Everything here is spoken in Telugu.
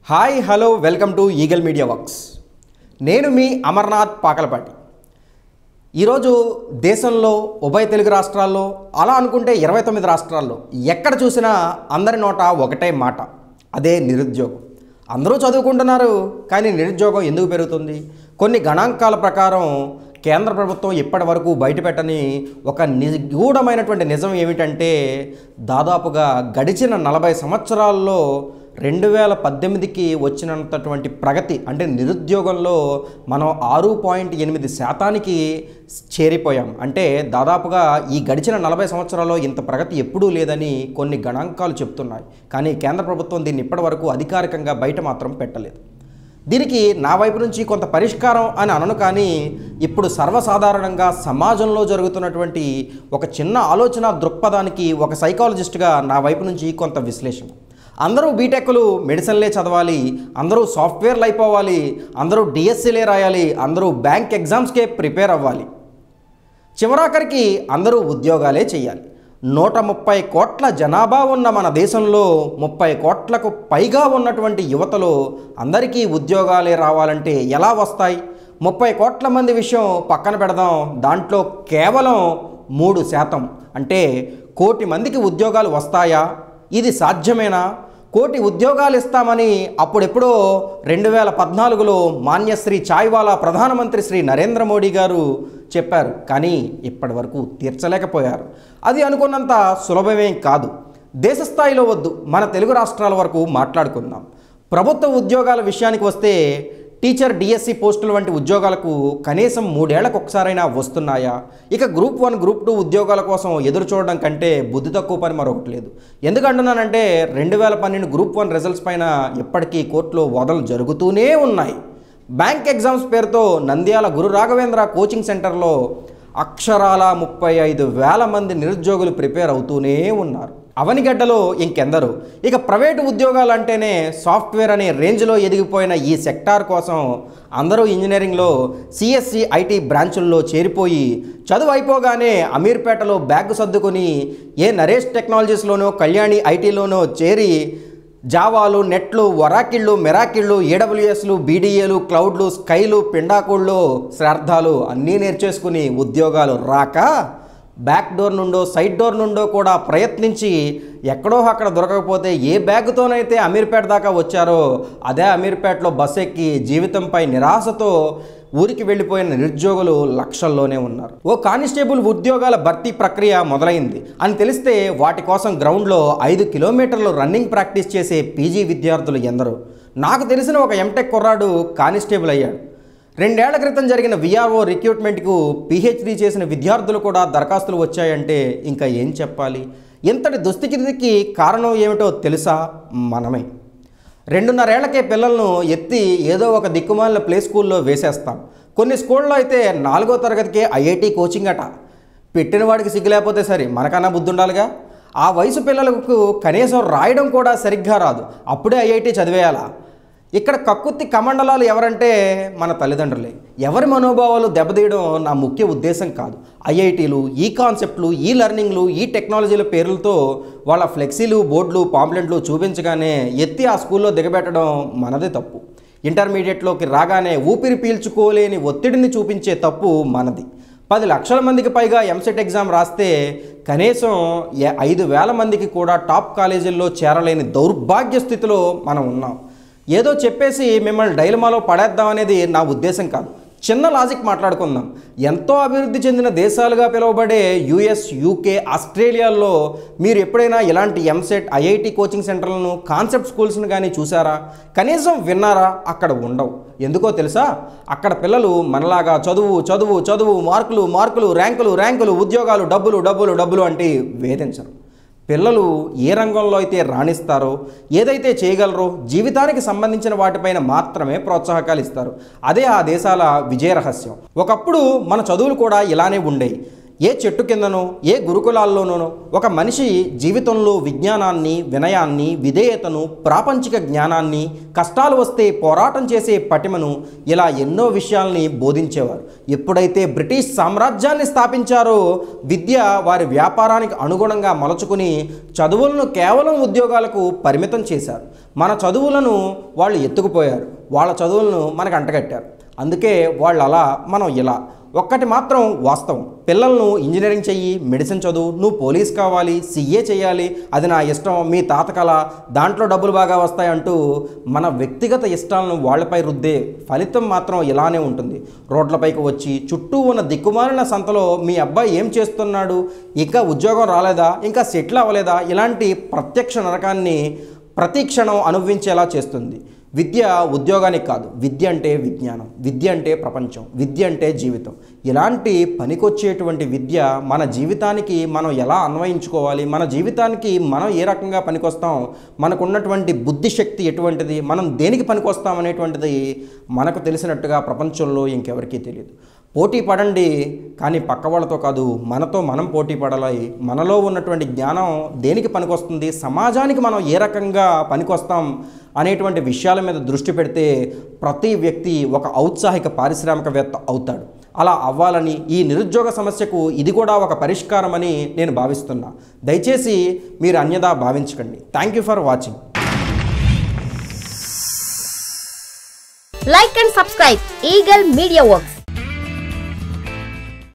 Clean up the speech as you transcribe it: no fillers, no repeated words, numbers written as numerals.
Hi hello welcome to eagle media works. నేను మీ అమర్నాథ్ పాకలపాటి. ఈరోజు దేశంలో ఉభయ తెలుగు రాష్ట్రాల్లో అలా అనుకుంటే 29 రాష్ట్రాల్లో ఎక్కడ చూసినా అందరి నోట ఒకటే మాట, అదే నిరుద్యోగం. అందరూ చదువుకుంటున్నారు, కానీ నిరుద్యోగం ఎందుకు పెరుగుతుంది? కొన్ని గణాంకాల ప్రకారం కేంద్ర ప్రభుత్వం ఇప్పటి వరకు బయటపెట్టని ఒక నిగూఢమైనటువంటి నిజం ఏమిటంటే, దాదాపుగా గడిచిన 40 సంవత్సరాల్లో 2018కి వచ్చినంతటువంటి ప్రగతి అంటే నిరుద్యోగంలో మనం 6.8% చేరిపోయాం. అంటే దాదాపుగా ఈ గడిచిన 40 సంవత్సరాల్లో ఇంత ప్రగతి ఎప్పుడూ లేదని కొన్ని గణాంకాలు చెప్తున్నాయి. కానీ కేంద్ర ప్రభుత్వం దీన్ని ఇప్పటి వరకు అధికారికంగా బయట మాత్రం పెట్టలేదు. దీనికి నా వైపు నుంచి కొంత పరిష్కారం అని అనను, కానీ ఇప్పుడు సర్వసాధారణంగా సమాజంలో జరుగుతున్నటువంటి ఒక చిన్న ఆలోచన దృక్పథానికి ఒక సైకాలజిస్ట్గా నా వైపు నుంచి కొంత విశ్లేషణ. అందరూ బీటెక్లు మెడిసిన్లే చదవాలి, అందరూ సాఫ్ట్వేర్లు అయిపోవాలి, అందరూ డిఎస్సీలే రాయాలి, అందరూ బ్యాంక్ ఎగ్జామ్స్కే ప్రిపేర్ అవ్వాలి, చివరాఖరికి అందరూ ఉద్యోగాలే చేయాలి. 130 కోట్ల జనాభా ఉన్న మన దేశంలో 30 కోట్లకు పైగా ఉన్నటువంటి యువతలో అందరికీ ఉద్యోగాలే రావాలంటే ఎలా వస్తాయి? 30 కోట్ల మంది విషయం పక్కన పెడదాం. దాంట్లో కేవలం 3% అంటే 1 కోటి మందికి ఉద్యోగాలు వస్తాయా? ఇది సాధ్యమేనా? 1 కోటి ఉద్యోగాలు ఇస్తామని అప్పుడెప్పుడో 2014లో మాన్యశ్రీ చాయ్వాలా ప్రధానమంత్రి శ్రీ నరేంద్ర మోడీ గారు చెప్పారు, కానీ ఇప్పటి వరకు తీర్చలేకపోయారు. అది అనుకున్నంత సులభమేం కాదు. దేశ స్థాయిలో వద్దు, మన తెలుగు రాష్ట్రాల వరకు మాట్లాడుకుందాం. ప్రభుత్వ ఉద్యోగాల విషయానికి వస్తే టీచర్, డిఎస్సి పోస్టుల వంటి ఉద్యోగాలకు కనీసం 3 ఏళ్లకు ఒకసారైనా వస్తున్నాయా? ఇక గ్రూప్ 1, గ్రూప్ 2 ఉద్యోగాల కోసం ఎదురు చూడడం కంటే బుద్ధి తక్కువ పని మరొకటి లేదు. ఎందుకంటున్నానంటే 2012 గ్రూప్ 1 రిజల్ట్స్ పైన ఇప్పటికీ కోర్టులో వాదనలు జరుగుతూనే ఉన్నాయి. బ్యాంక్ ఎగ్జామ్స్ పేరుతో నంద్యాల గురు రాఘవేంద్ర కోచింగ్ సెంటర్లో అక్షరాల 35,000 మంది నిరుద్యోగులు ప్రిపేర్ అవుతూనే ఉన్నారు. అవనిగడ్డలో ఇంకెందరూ. ఇక ప్రైవేటు ఉద్యోగాలు అంటేనే సాఫ్ట్వేర్ అనే రేంజ్లో ఎదిగిపోయిన ఈ సెక్టార్ కోసం అందరూ ఇంజనీరింగ్లో సిఎస్సి, ఐటీ బ్రాంచుల్లో చేరిపోయి చదువు అయిపోగానే అమీర్పేటలో బ్యాగ్ సర్దుకొని ఏ నరేష్ టెక్నాలజీస్లోనో, కళ్యాణి ఐటీలోనో చేరి జావాలు, నెట్లు, వరాకిళ్ళు, మెరాకిళ్ళు, ఏడబ్ల్యూఎస్లు, బీడీఏలు, క్లౌడ్లు, స్కైలు, పిండాకుళ్ళు, శ్రార్థాలు అన్నీ నేర్చేసుకుని ఉద్యోగాలు రాక బ్యాక్ డోర్ నుండో సైడ్ డోర్ నుండో కూడా ప్రయత్నించి ఎక్కడో అక్కడ దొరకకపోతే ఏ బ్యాగ్తోనైతే అమీర్పేట దాకా వచ్చారో అదే అమీర్పేటలో బస్ ఎక్కి జీవితంపై నిరాశతో ఊరికి వెళ్ళిపోయిన నిరుద్యోగులు లక్షల్లోనే ఉన్నారు. ఓ కానిస్టేబుల్ ఉద్యోగాల భర్తీ ప్రక్రియ మొదలైంది అని తెలిస్తే వాటి కోసం గ్రౌండ్లో 5 కిలోమీటర్లు రన్నింగ్ ప్రాక్టీస్ చేసే పీజీ విద్యార్థులు ఎందరో. నాకు తెలిసిన ఒక ఎంటెక్ కుర్రాడు కానిస్టేబుల్ అయ్యాడు. 2 ఏళ్ల క్రితం జరిగిన విఆర్ఓ రిక్రూట్మెంట్కు పీహెచ్డీ చేసిన విద్యార్థులు కూడా దరఖాస్తులు వచ్చాయంటే ఇంకా ఏం చెప్పాలి? ఇంతటి దుస్థితికి కారణం ఏమిటో తెలుసా? మనమే. 2.5 ఏళ్లకే పిల్లలను ఎత్తి ఏదో ఒక దిక్కుమాలిన ప్లే స్కూల్లో వేసేస్తాం. కొన్ని స్కూళ్ళలో అయితే 4వ తరగతికే ఐఐటి కోచింగ్ అట. పెట్టిన వాడికి సిగ్గు లేకపోతే సరే, మనకన్నా బుద్ధి ఉండాలిగా. ఆ వయసు పిల్లలకు కనీసం రాయడం కూడా సరిగ్గా రాదు, అప్పుడే ఐఐటి చదివేయాలా? ఇక్కడ కక్కుర్తి కమండలాలు ఎవరంటే మన తల్లిదండ్రులే. ఎవరి మనోభావాలు దెబ్బతీయడం నా ముఖ్య ఉద్దేశం కాదు. ఐఐటీలు, ఈ కాన్సెప్ట్లు, ఈ లెర్నింగ్లు, ఈ టెక్నాలజీల పేర్లతో వాళ్ళ ఫ్లెక్సీలు, బోర్డులు, పాంప్లెంట్లు చూపించగానే ఎత్తి ఆ స్కూల్లో దిగబెట్టడం మనదే తప్పు. ఇంటర్మీడియట్లోకి రాగానే ఊపిరి పీల్చుకోలేని ఒత్తిడిని చూపించే తప్పు మనది. 10 లక్షల మందికి పైగా ఎంసెట్ ఎగ్జామ్ రాస్తే కనీసం 5,000 మందికి కూడా టాప్ కాలేజీల్లో చేరలేని దౌర్భాగ్య స్థితిలో మనం ఉన్నాం. ఏదో చెప్పేసి మిమ్మల్ని డైలమాలో పడేద్దాం అనేది నా ఉద్దేశం కాదు. చిన్న లాజిక్ మాట్లాడుకుందాం. ఎంతో అభివృద్ధి చెందిన దేశాలుగా పిలువబడే యుఎస్, యూకే, ఆస్ట్రేలియాల్లో మీరు ఎప్పుడైనా ఇలాంటి ఎంసెట్, ఐఐటి కోచింగ్ సెంటర్లను, కాన్సెప్ట్ స్కూల్స్ను కానీ చూసారా? కనీసం విన్నారా? అక్కడ ఉండవు. ఎందుకో తెలుసా? అక్కడ పిల్లలు మనలాగా చదువు చదువు చదువు, మార్కులు మార్కులు, ర్యాంకులు ర్యాంకులు, ఉద్యోగాలు, డబ్బులు డబ్బులు డబ్బులు అంటే వేధించరు. పిల్లలు ఏ రంగంలో అయితే రాణిస్తారో, ఏదైతే చేయగలరో జీవితానికి సంబంధించిన వాటిపైన మాత్రమే ప్రోత్సాహకాలు ఇస్తారు. అదే ఆ దేశాల విజయ రహస్యం. ఒకప్పుడు మన చదువులు కూడా ఇలానే ఉండేవి. ఏ చెట్టు కిందనో ఏ గురుకులాల్లోనో ఒక మనిషి జీవితంలో విజ్ఞానాన్ని, వినయాన్ని, విధేయతను, ప్రాపంచిక జ్ఞానాన్ని, కష్టాలు వస్తే పోరాటం చేసే పటిమను ఇలా ఎన్నో విషయాల్ని బోధించేవారు. ఎప్పుడైతే బ్రిటిష్ సామ్రాజ్యాన్ని స్థాపించారో విద్య వారి వ్యాపారానికి అనుగుణంగా మలుచుకుని చదువులను కేవలం ఉద్యోగాలకు పరిమితం చేశారు. మన చదువులను వాళ్ళు ఎత్తుకుపోయారు, వాళ్ళ చదువులను మనకు అంటగట్టారు. అందుకే వాళ్ళు అలా, మనం ఇలా. ఒక్కటి మాత్రం వాస్తవం, పిల్లలను ఇంజనీరింగ్ చెయ్యి, మెడిసిన్ చదువు, నువ్వు పోలీస్ కావాలి, సిఏ చేయాలి, అది నా ఇష్టం, మీ తాత కళ, దాంట్లో డబ్బులు బాగా వస్తాయంటూ మన వ్యక్తిగత ఇష్టాలను వాళ్ళపై రుద్దే ఫలితం మాత్రం ఇలానే ఉంటుంది. రోడ్లపైకి వచ్చి చుట్టూ ఉన్న దిక్కుమాలిన సంతలో మీ అబ్బాయి ఏం చేస్తున్నాడు, ఇంకా ఉద్యోగం రాలేదా, ఇంకా సెటిల్ అవ్వలేదా, ఇలాంటి ప్రత్యక్ష నరకాన్ని ప్రతి క్షణం అనుభవించేలా చేస్తుంది. విద్య ఉద్యోగానికి కాదు, విద్య అంటే విజ్ఞానం, విద్య అంటే ప్రపంచం, విద్య అంటే జీవితం. ఇలాంటి పనికొచ్చేటువంటి విద్య మన జీవితానికి మనం ఎలా అన్వయించుకోవాలి, మన జీవితానికి మనం ఏ రకంగా పనికొస్తాం, మనకున్నటువంటి బుద్ధిశక్తి ఎటువంటిది, మనం దేనికి పనికొస్తాం అనేటువంటిది మనకు తెలిసినట్టుగా ప్రపంచంలో ఇంకెవరికీ తెలియదు. పోటీ పడండి, కానీ పక్క వాళ్ళతో కాదు, మనతో మనం పోటీ పడాలి. మనలో ఉన్నటువంటి జ్ఞానం దేనికి పనికొస్తుంది, సమాజానికి మనం ఏ రకంగా పనికొస్తాం అనేటువంటి విషయాల మీద దృష్టి పెడితే ప్రతి వ్యక్తి ఒక ఔత్సాహిక పారిశ్రామికవేత్త అవుతాడు. అలా అవ్వాలని, ఈ నిరుద్యోగ సమస్యకు ఇది కూడా ఒక పరిష్కారం అని నేను భావిస్తున్నా. దయచేసి మీరు అన్యదా భావించకండి. Thank you for watching. Like and subscribe Eagle Media Works.